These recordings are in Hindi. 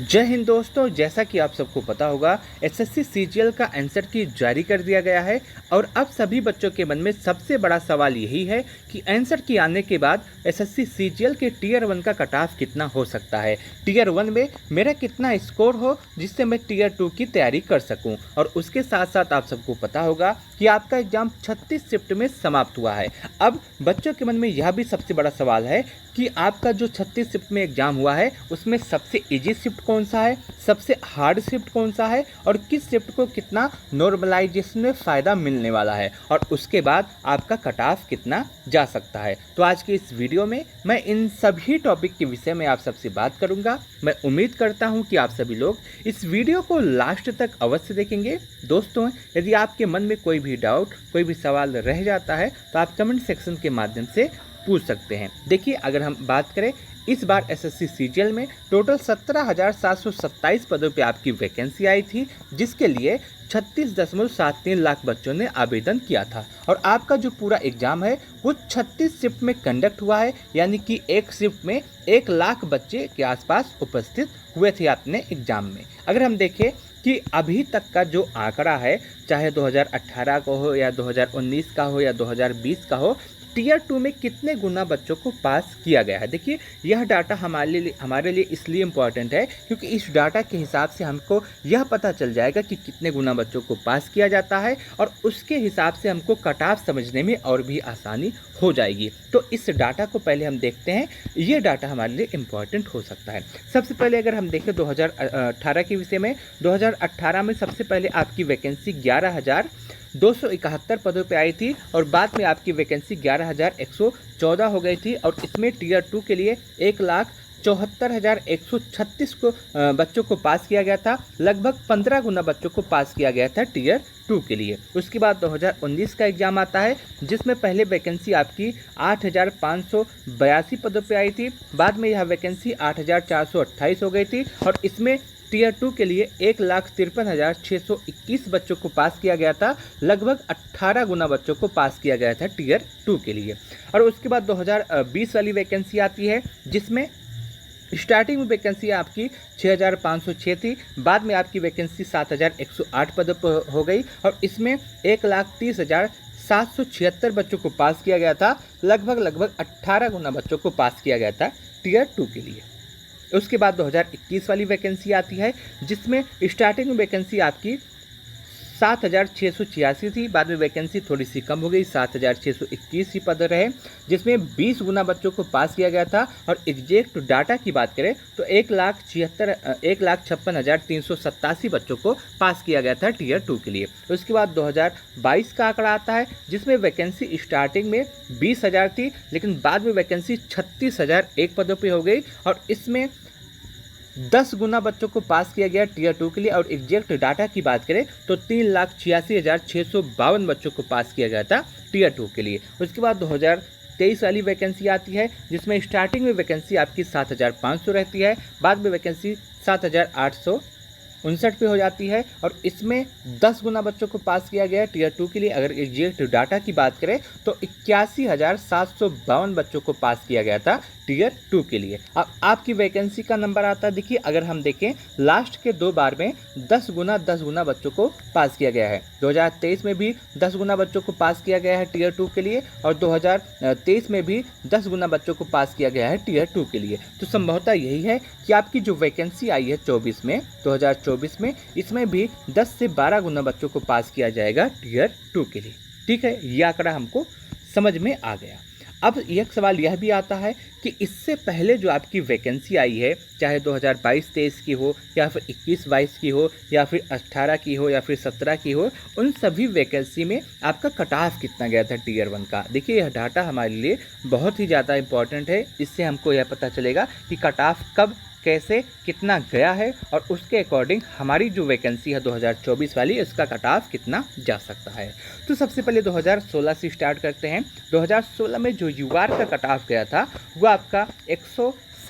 जय हिंद दोस्तों, जैसा कि आप सबको पता होगा एसएससी सीजीएल का आंसर की जारी कर दिया गया है। और अब सभी बच्चों के मन में सबसे बड़ा सवाल यही है कि आंसर की आने के बाद एसएससी सीजीएल के टीयर 1 का कट ऑफ कितना हो सकता है, टीयर 1 में मेरा कितना स्कोर हो जिससे मैं टीयर 2 की तैयारी कर सकूं। और उसके साथ साथ आप सबको पता होगा कि आपका एग्जाम 36 शिफ्ट में समाप्त हुआ है। अब बच्चों के मन में यह भी सबसे बड़ा सवाल है कि आपका जो 36 शिफ्ट में एग्जाम हुआ है उसमें सबसे इजी शिफ्ट कौन सा है, सबसे हार्ड शिफ्ट कौन सा है और किस शिफ्ट को कितना नॉर्मलाइजेशन में फ़ायदा मिलने वाला है और उसके बाद आपका कट ऑफ कितना जा सकता है। तो आज की इस वीडियो में मैं इन सभी टॉपिक के विषय में आप सबसे बात करूंगा। मैं उम्मीद करता हूं कि आप सभी लोग इस वीडियो को लास्ट तक अवश्य देखेंगे। दोस्तों, यदि आपके मन में कोई भी डाउट, कोई भी सवाल रह जाता है तो आप कमेंट सेक्शन के माध्यम से पूछ सकते हैं। देखिए, अगर हम बात करें इस बार एसएससी सीजीएल में टोटल 17,727 पदों पे आपकी वैकेंसी आई थी, जिसके लिए 36.73 लाख बच्चों ने आवेदन किया था। और आपका जो पूरा एग्जाम है वो 36 शिफ्ट में कंडक्ट हुआ है, यानी कि एक शिफ्ट में 1 लाख बच्चे के आसपास उपस्थित हुए थे अपने एग्जाम में। अगर हम देखें कि अभी तक का जो आंकड़ा है, चाहे 2018 का हो या 2019 का हो या 2020 का हो, टीयर 2 में कितने गुना बच्चों को पास किया गया है। देखिए, यह डाटा हमारे लिए इसलिए इम्पॉर्टेंट है क्योंकि इस डाटा के हिसाब से हमको यह पता चल जाएगा कि कितने गुना बच्चों को पास किया जाता है और उसके हिसाब से हमको कट ऑफ समझने में और भी आसानी हो जाएगी। तो इस डाटा को पहले हम देखते हैं, ये डाटा हमारे लिए इम्पॉर्टेंट हो सकता है। सबसे पहले अगर हम देखें 2018 के विषय में, 2018 में सबसे पहले आपकी वैकेंसी 11,271 पदों पे आई थी और बाद में आपकी वैकेंसी 11,114 हो गई थी। और इसमें टीयर 2 के लिए 1,74,136 को बच्चों को पास किया गया था। लगभग 15 गुना बच्चों को पास किया गया था टीयर 2 के लिए। उसके बाद 2019 का एग्जाम आता है, जिसमें पहले वैकेंसी आपकी 8,582 पदों पे आई थी। बाद में यह वैकेंसी 8,428 हो गई थी और इसमें टीयर 2 के लिए 1,53,621 बच्चों को पास किया गया था। लगभग 18 गुना बच्चों को पास किया गया था टीयर 2 के लिए। और उसके बाद 2020 वाली वैकेंसी आती है, जिसमें स्टार्टिंग में वैकेंसी आपकी 6,506 थी। बाद में आपकी वैकेंसी 7,108 पदों पर हो गई और इसमें 1,30,776 बच्चों को पास किया गया था। लगभग 18 गुना बच्चों को पास किया गया था टीयर 2 के लिए। उसके बाद 2021 वाली वैकेंसी आती है, जिसमें स्टार्टिंग में वैकेंसी आपकी 7,686 थी। बाद में वैकेंसी थोड़ी सी कम हो गई, 7,621 ही पद रहे, जिसमें 20 गुना बच्चों को पास किया गया था। और एग्जैक्ट डाटा की बात करें तो 1,56,387 बच्चों को पास किया गया था टीयर 2 के लिए। उसके बाद 2022 का आंकड़ा आता है, जिसमें वैकेंसी स्टार्टिंग में 20,000 थी, लेकिन बाद में वैकेंसी 36,001 पदों पर हो गई और इसमें 10 गुना बच्चों को पास किया गया टीयर 2 के लिए। और एग्जैक्ट डाटा की बात करें तो 3,86,652 बच्चों को पास किया गया था टीयर 2 के लिए। उसके बाद 2023 वाली वैकेंसी आती है, जिसमें स्टार्टिंग में वैकेंसी आपकी 7,500 रहती है। बाद में वैकेंसी 7,859 पे हो जाती है और इसमें 10 गुना बच्चों को पास किया गया है टीयर 2 के लिए। अगर एग्जैक्ट डाटा की बात करें तो 81,752 बच्चों को पास किया गया था टीयर 2 के लिए। अब आपकी वैकेंसी का नंबर आता है, देखिए अगर हम देखें लास्ट के 2 बार में 10 गुना बच्चों को पास किया गया है। 2023 में भी 10 गुना बच्चों को पास किया गया है टीयर 2 के लिए और 2023 में भी 10 गुना बच्चों को पास किया गया है टीयर 2 के लिए। तो संभवतः यही है कि आपकी जो वैकेंसी आई है 2024 में, इसमें भी 10 से 12 गुना बच्चों को पास किया जाएगा टीयर 2 के लिए। ठीक है, यह आंकड़ा हमको समझ में आ गया। अब एक सवाल यह भी आता है कि इससे पहले जो आपकी वैकेंसी आई है, चाहे 2022-23 की हो या फिर 21-22 की हो या फिर 18 की हो या फिर 17 की हो, उन सभी वैकेंसी में आपका कट ऑफ कितना गया था टीयर 1 का। देखिए, यह डाटा हमारे लिए बहुत ही ज़्यादा इंपॉर्टेंट है। इससे हमको यह पता चलेगा कि कट ऑफ कब, कैसे, कितना गया है और उसके अकॉर्डिंग हमारी जो वैकेंसी है 2024 वाली, उसका कट ऑफ कितना जा सकता है। तो सबसे पहले 2016 से स्टार्ट करते हैं। 2016 में जो यूआर का कट ऑफ गया था वो आपका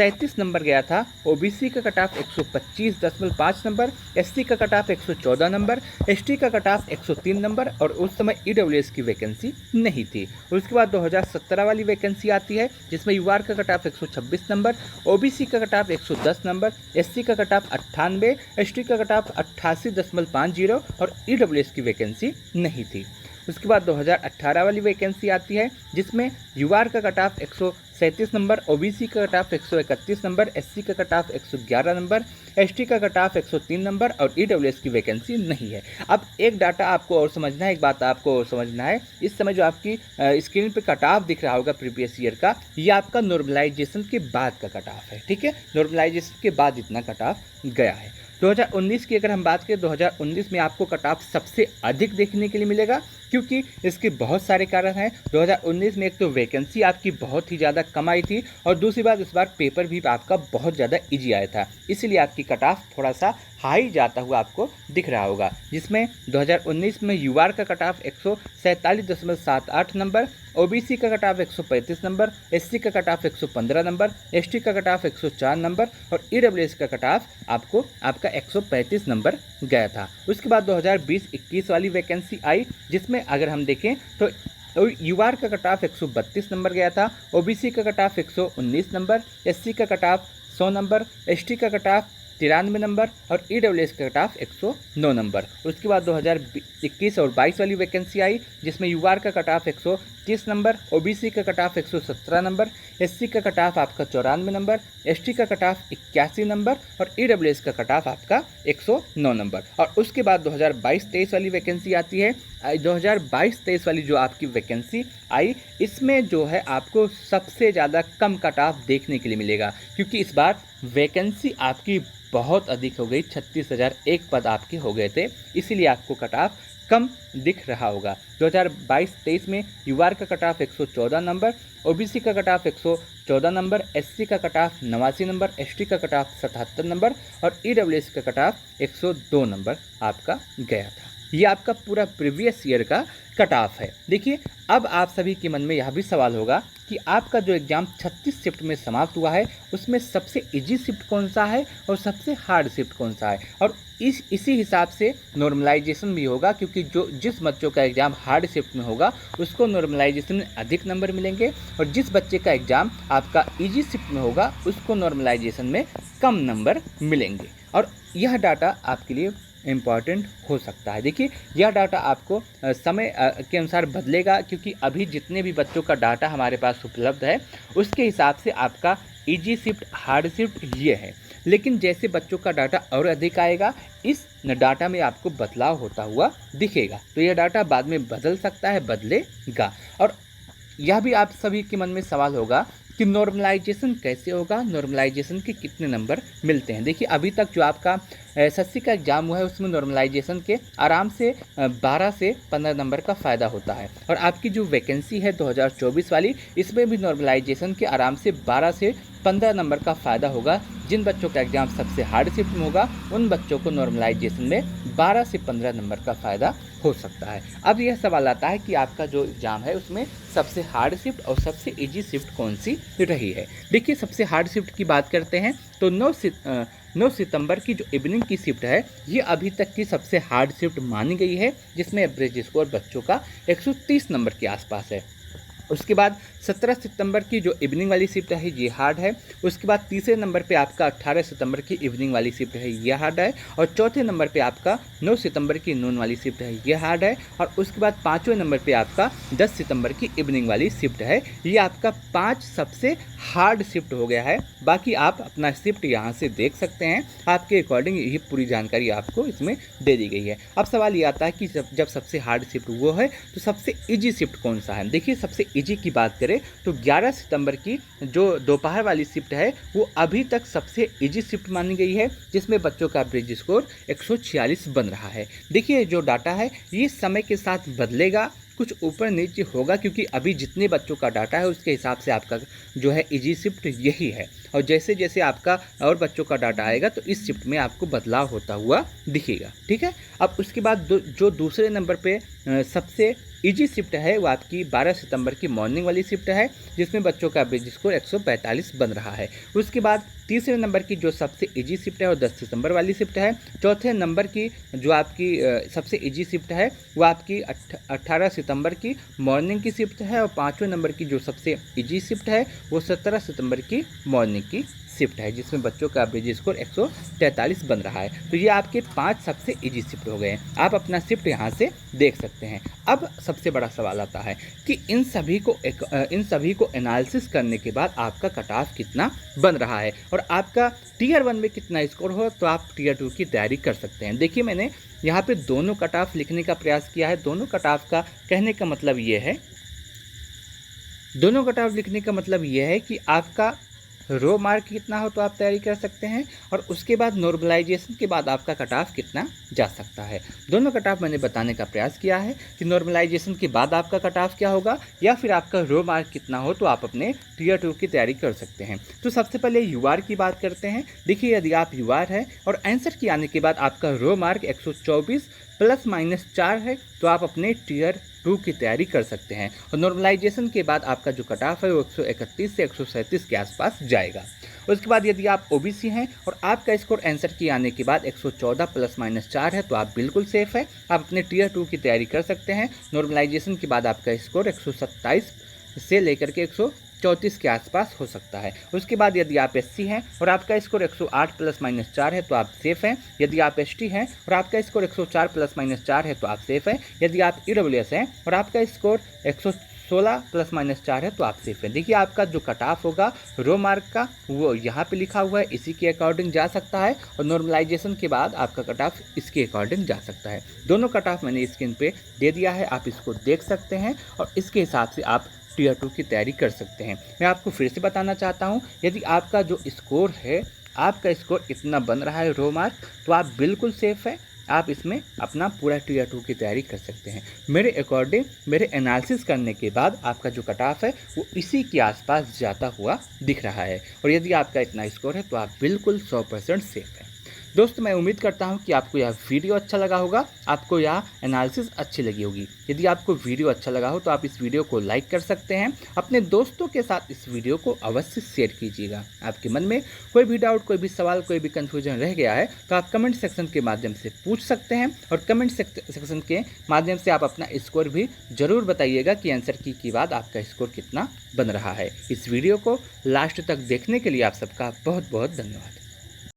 137 नंबर गया था, ओबीसी का कट ऑफ 125.5 नंबर, एससी का कट ऑफ 114 नंबर, एसटी का कट ऑफ 103 नंबर और उस समय ईडब्ल्यूएस की वैकेंसी नहीं थी। उसके बाद 2017 वाली वैकेंसी आती है जिसमें यूआर का कट ऑफ 126 नंबर, ओबीसी का कट ऑफ 110 नंबर, एससी का कट ऑफ 98, एसटी का कट ऑफ 88.50 और ईडब्ल्यूएस की वैकेंसी नहीं थी। उसके बाद 2018 वाली वैकेंसी आती है जिसमें यूआर का कट ऑफ 137 नंबर, ओबीसी का कट ऑफ 131 नंबर, एससी का कट ऑफ 111 नंबर, एसटी का कट ऑफ 103 नंबर और ईडब्ल्यूएस की वैकेंसी नहीं है। अब एक डाटा आपको और समझना है, एक बात आपको और समझना है, इस समय जो आपकी स्क्रीन पे कट ऑफ दिख रहा होगा प्रीवियस ईयर का, ये आपका नॉर्मलाइजेशन के बाद का कट ऑफ है। ठीक है, नॉर्मलाइजेशन के बाद इतना कट ऑफ गया है। 2019 की अगर हम बात करें, 2019 में आपको कट ऑफ सबसे अधिक देखने के लिए मिलेगा क्योंकि इसके बहुत सारे कारण हैं। 2019 में एक तो वैकेंसी आपकी बहुत ही ज़्यादा कम आई थी और दूसरी बात इस बार पेपर भी आपका बहुत ज़्यादा इजी आया था, इसलिए आपकी कट ऑफ थोड़ा सा हाई जाता हुआ आपको दिख रहा होगा, जिसमें 2019 में यूआर का कट ऑफ 147.78 नंबर, ओबीसी का कट ऑफ 135 नंबर, एससी का कट ऑफ 115 नंबर, एसटी का कट ऑफ 104 नंबर और ईडब्ल्यूएस का कट ऑफ आपका 135 नंबर गया था। उसके बाद 2020-21 वाली वैकेंसी आई जिसमें अगर हम देखें तो यूआर का कट ऑफ 132 नंबर गया था, ओबीसी का कट ऑफ 119 नंबर, एससी का कट ऑफ 100 नंबर, एसटी का कट ऑफ 93 नंबर और ईडब्ल्यूएस का कट ऑफ 109 नंबर। उसके बाद 2021 और 22 वाली वैकेंसी आई जिसमें यूआर का कट ऑफ 130 नंबर, ओबीसी का कट ऑफ 117 नंबर, एससी का कट ऑफ आपका 94 नंबर, एसटी का कट ऑफ 81 नंबर और ईडब्ल्यूएस का कट ऑफ आपका 109 नंबर। और उसके बाद 2022-23 वाली वैकेंसी आती है। 2022-23 वाली जो आपकी वैकेंसी आई इसमें जो है आपको सबसे ज़्यादा कम कट ऑफ देखने के लिए मिलेगा क्योंकि इस बार वैकेंसी आपकी बहुत अधिक हो गई, 36,001 पद आपके हो गए थे, इसीलिए आपको कट ऑफ कम दिख रहा होगा। 2022-23 में यूआर का कट ऑफ 114 नंबर, ओबीसी का कट ऑफ 114 नंबर, एससी का कट ऑफ 89 नंबर, एसटी का कट ऑफ 77 नंबर और ईडब्ल्यूएस का कट ऑफ 102 नंबर आपका गया था। ये आपका पूरा प्रीवियस ईयर का कट ऑफ है। देखिए, अब आप सभी के मन में यह भी सवाल होगा कि आपका जो एग्ज़ाम 36 शिफ्ट में समाप्त हुआ है उसमें सबसे इजी शिफ्ट कौन सा है और सबसे हार्ड शिफ्ट कौन सा है, और इसी हिसाब से नॉर्मलाइजेशन भी होगा क्योंकि जिस बच्चों का एग्ज़ाम हार्ड शिफ्ट में होगा उसको नॉर्मलाइजेशन में अधिक नंबर मिलेंगे और जिस बच्चे का एग्ज़ाम आपका इजी शिफ्ट में होगा उसको नॉर्मलाइजेशन में कम नंबर मिलेंगे। और यह डाटा आपके लिए इम्पॉर्टेंट हो सकता है। देखिए, यह डाटा आपको समय के अनुसार बदलेगा क्योंकि अभी जितने भी बच्चों का डाटा हमारे पास उपलब्ध है उसके हिसाब से आपका इजी शिफ्ट हार्ड शिफ्ट ये है, लेकिन जैसे बच्चों का डाटा और अधिक आएगा इस डाटा में आपको बदलाव होता हुआ दिखेगा, तो यह डाटा बाद में बदल सकता है, बदलेगा। और यह भी आप सभी के मन में सवाल होगा कि नॉर्मलाइजेशन कैसे होगा, नॉर्मलाइजेशन के कितने नंबर मिलते हैं। देखिए, अभी तक जो आपका एसएससी का एग्ज़ाम हुआ है उसमें नॉर्मलाइजेशन के आराम से 12 से 15 नंबर का फ़ायदा होता है और आपकी जो वैकेंसी है 2024 वाली इसमें भी नॉर्मलाइजेशन के आराम से 12 से 15 नंबर का फ़ायदा होगा। जिन बच्चों का एग्ज़ाम सबसे हार्ड शिफ्ट में होगा उन बच्चों को नॉर्मलाइजेशन में 12 से 15 नंबर का फ़ायदा हो सकता है। अब यह सवाल आता है कि आपका जो एग्ज़ाम है उसमें सबसे हार्ड शिफ्ट और सबसे इजी शिफ्ट कौन सी रही है। देखिए, सबसे हार्ड शिफ्ट की बात करते हैं तो 9 सितंबर की जो इवनिंग की शिफ्ट है ये अभी तक की सबसे हार्ड शिफ्ट मानी गई है जिसमें एवरेज स्कोर बच्चों का 130 नंबर के आसपास है। उसके बाद 17 सितंबर की जो इवनिंग वाली शिफ्ट है ये हार्ड है। उसके बाद तीसरे नंबर पे आपका 18 सितंबर की इवनिंग वाली शिफ्ट है ये हार्ड है और चौथे नंबर पे आपका 9 सितंबर की नून वाली शिफ्ट है ये हार्ड है और उसके बाद पाँचवें नंबर पे आपका 10 सितंबर की इवनिंग वाली शिफ्ट है। ये आपका 5 सबसे हार्ड शिफ्ट हो गया है। बाकी आप अपना शिफ्ट यहाँ से देख सकते हैं, आपके अकॉर्डिंग ये पूरी जानकारी आपको इसमें दे दी गई है। अब सवाल ये आता है कि जब सबसे हार्ड शिफ्ट वो है तो सबसे ईजी शिफ्ट कौन सा है। देखिए, सबसे ईजी की बात करें तो 11 सितंबर की जो दोपहर वाली शिफ्ट है वो अभी तक सबसे इजी शिफ्ट मानी गई है जिसमें बच्चों का एवरेज स्कोर 146 बन रहा है। देखिए, जो डाटा है ये समय के साथ बदलेगा, कुछ ऊपर नीचे होगा क्योंकि अभी जितने बच्चों का डाटा है उसके हिसाब से आपका जो है इजी शिफ्ट यही है और जैसे जैसे आपका और बच्चों का डाटा आएगा तो इस शिफ्ट में आपको बदलाव होता हुआ दिखेगा। ठीक है, अब उसके बाद जो दूसरे नंबर पे सबसे इजी शिफ्ट है वो आपकी 12 सितंबर की मॉर्निंग वाली शिफ्ट है, जिसमें बच्चों का एवरेज स्कोर 145 बन रहा है। उसके बाद तीसरे नंबर की जो सबसे इजी शिफ्ट है वो 10 सितंबर वाली शिफ्ट है। चौथे नंबर की जो आपकी सबसे इजी शिफ्ट है वो आपकी 18 सितंबर की मॉर्निंग की शिफ्ट है। और पाँचवें नंबर की जो सबसे इजी शिफ्ट है वो 17 सितंबर की मॉर्निंग की शिफ्ट है, जिसमें बच्चों का एवरेज स्कोर 143 बन रहा है। तो ये आपके 5 सबसे इजी शिफ्ट हो गए हैं। आप अपना शिफ्ट यहाँ से देख सकते हैं। अब सबसे बड़ा सवाल आता है कि इन सभी को एनालिसिस करने के बाद आपका कट ऑफ कितना बन रहा है और आपका टीयर 1 में कितना स्कोर हो, तो आप टीयर 2 की तैयारी कर सकते हैं। देखिए, मैंने यहाँ पे दोनों कट ऑफ लिखने का प्रयास किया है। दोनों कट ऑफ का कहने का मतलब ये है, दोनों कट ऑफ लिखने का मतलब ये है कि आपका रो मार्क कितना हो तो आप तैयारी कर सकते हैं, और उसके बाद नॉर्मलाइजेशन के बाद आपका कट ऑफ कितना जा सकता है। दोनों कट ऑफ मैंने बताने का प्रयास किया है कि नॉर्मलाइजेशन के बाद आपका कट ऑफ क्या होगा या फिर आपका रो मार्क कितना हो तो आप अपने टीयर 2 की तैयारी कर सकते हैं। तो सबसे पहले यूआर की बात करते हैं। देखिए, यदि आप यूआर है और आंसर की आने के बाद आपका रो मार्क 124 ±4 है तो आप अपने टीयर 2 की तैयारी कर सकते हैं। और नॉर्मलाइजेशन के बाद आपका जो कट ऑफ है वो 131 से 137 के आसपास जाएगा। उसके बाद यदि आप ओबीसी हैं और आपका स्कोर आंसर की आने के बाद 114 ±4 है तो आप बिल्कुल सेफ है, आप अपने टीयर 2 की तैयारी कर सकते हैं। नॉर्मलाइजेशन के बाद आपका स्कोर 127 से लेकर के 134 के आसपास हो सकता है। उसके बाद यदि आप एससी हैं और आपका स्कोर 108 ±4 है तो आप सेफ हैं। यदि आप एसटी हैं और आपका स्कोर 104 ±4 है तो आप सेफ हैं। यदि आप ईडब्ल्यूएस हैं और आपका स्कोर 116 ±4 है तो आप सेफ हैं। देखिए, आपका जो कट ऑफ होगा रो मार्क का वो यहाँ पे लिखा हुआ है, इसी के अकॉर्डिंग जा सकता है, और नॉर्मलाइजेशन के बाद आपका कट ऑफ इसके अकॉर्डिंग जा सकता है। दोनों कट ऑफ मैंने स्क्रीन पे दे दिया है, आप इसको देख सकते हैं और इसके हिसाब से आप टीयर 2 की तैयारी कर सकते हैं। मैं आपको फिर से बताना चाहता हूं, यदि आपका जो स्कोर है, आपका स्कोर इतना बन रहा है रो मार्क, तो आप बिल्कुल सेफ है, आप इसमें अपना पूरा टीयर 2 की तैयारी कर सकते हैं। मेरे अकॉर्डिंग, मेरे एनालिसिस करने के बाद आपका जो कट ऑफ है वो इसी के आसपास जाता हुआ दिख रहा है, और यदि आपका इतना स्कोर है तो आप बिल्कुल 100% सेफ हैं। दोस्तों, मैं उम्मीद करता हूं कि आपको यह वीडियो अच्छा लगा होगा, आपको यह एनालिसिस अच्छी लगी होगी। यदि आपको वीडियो अच्छा लगा हो तो आप इस वीडियो को लाइक कर सकते हैं। अपने दोस्तों के साथ इस वीडियो को अवश्य शेयर कीजिएगा। आपके मन में कोई भी डाउट, कोई भी सवाल, कोई भी कन्फ्यूजन रह गया है तो आप कमेंट सेक्शन के माध्यम से पूछ सकते हैं, और कमेंट सेक्शन के माध्यम से आप अपना स्कोर भी ज़रूर बताइएगा कि आंसर की के बाद आपका स्कोर कितना बन रहा है। इस वीडियो को लास्ट तक देखने के लिए आप सबका बहुत बहुत धन्यवाद।